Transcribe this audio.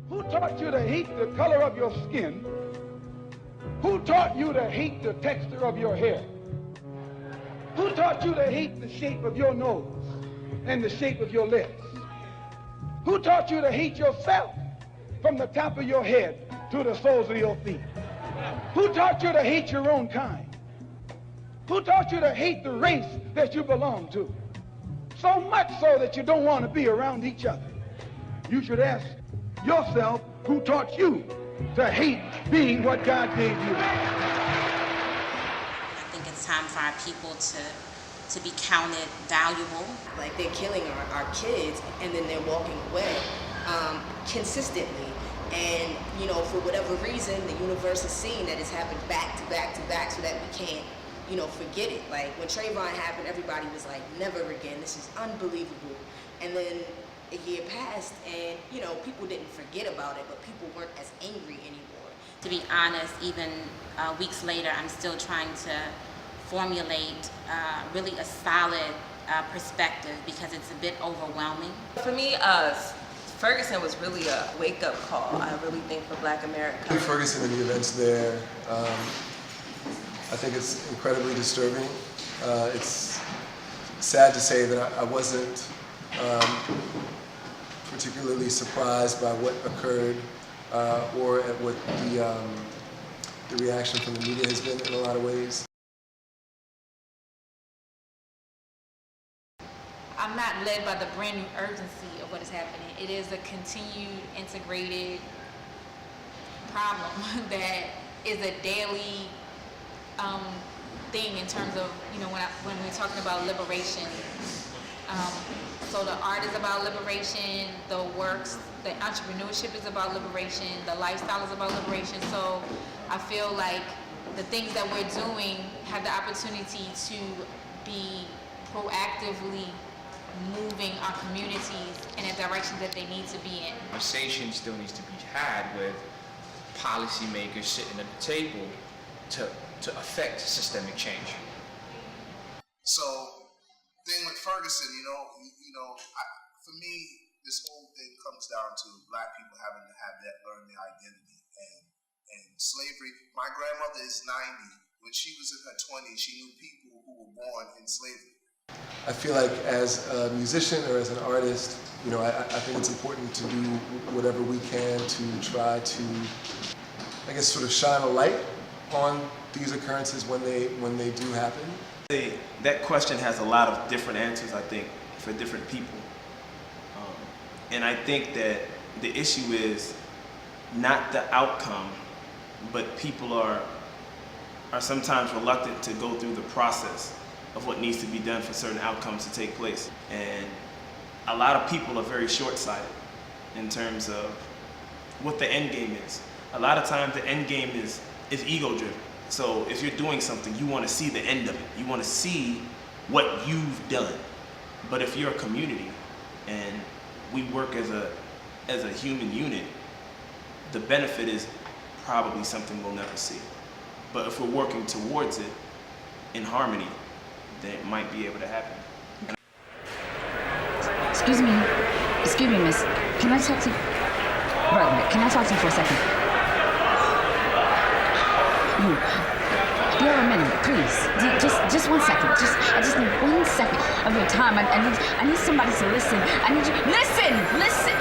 Who taught you to hate the color of your skin? Who taught you to hate the texture of your hair? Who taught you to hate the shape of your nose and the shape of your lips? Who taught you to hate yourself from the top of your head to the soles of your feet? Who taught you to hate your own kind? Who taught you to hate the race that you belong to? So much so that you don't want to be around each other. You should ask yourself who taught you to hate being what God gave you. I think it's time for our people to be counted valuable. Like they're killing our kids and then they're walking away consistently. And, you know, for whatever reason, the universe is seeing that it's happened back to back to back so that we can't, you know, forget it. Like when Trayvon happened, everybody was like, never again, this is unbelievable. And then a year passed and, you know, people didn't forget about it, but people weren't as angry anymore. To be honest, even weeks later, I'm still trying to formulate really a solid perspective because it's a bit overwhelming. For me, Ferguson was really a wake-up call, I really think, for Black America. Ferguson and the events there, I think it's incredibly disturbing. It's sad to say that I wasn't particularly surprised by what occurred or at what the reaction from the media has been in a lot of ways. I'm not led by the brand new urgency of what is happening. It is a continued, integrated problem that is a daily thing in terms of, you know, when we're talking about liberation. So the art is about liberation, the works, the entrepreneurship is about liberation, the lifestyle is about liberation. So I feel like the things that we're doing have the opportunity to be proactively moving our communities in a direction that they need to be in. Conversation still needs to be had with policymakers sitting at the table to affect systemic change. So, thing with Ferguson, for me, this whole thing comes down to Black people having to learn their identity and slavery. My grandmother is 90. When she was in her 20s, she knew people who were born in slavery. I feel like as a musician or as an artist, you know, I think it's important to do whatever we can to try to, I guess, sort of shine a light on these occurrences when they do happen. That question has a lot of different answers, I think, for different people. And I think that the issue is not the outcome, but people are sometimes reluctant to go through the process of what needs to be done for certain outcomes to take place. And a lot of people are very short-sighted in terms of what the end game is. A lot of times the end game is ego-driven. So if you're doing something, you want to see the end of it. You want to see what you've done. But if you're a community and we work as a human unit, the benefit is probably something we'll never see. But if we're working towards it in harmony, then it might be able to happen. Excuse me, miss. Can I talk to you? Right, can I talk to you for a second? You have a minute, please. Just 1 second. I just need 1 second of your time. I need somebody to listen. I need you. Listen!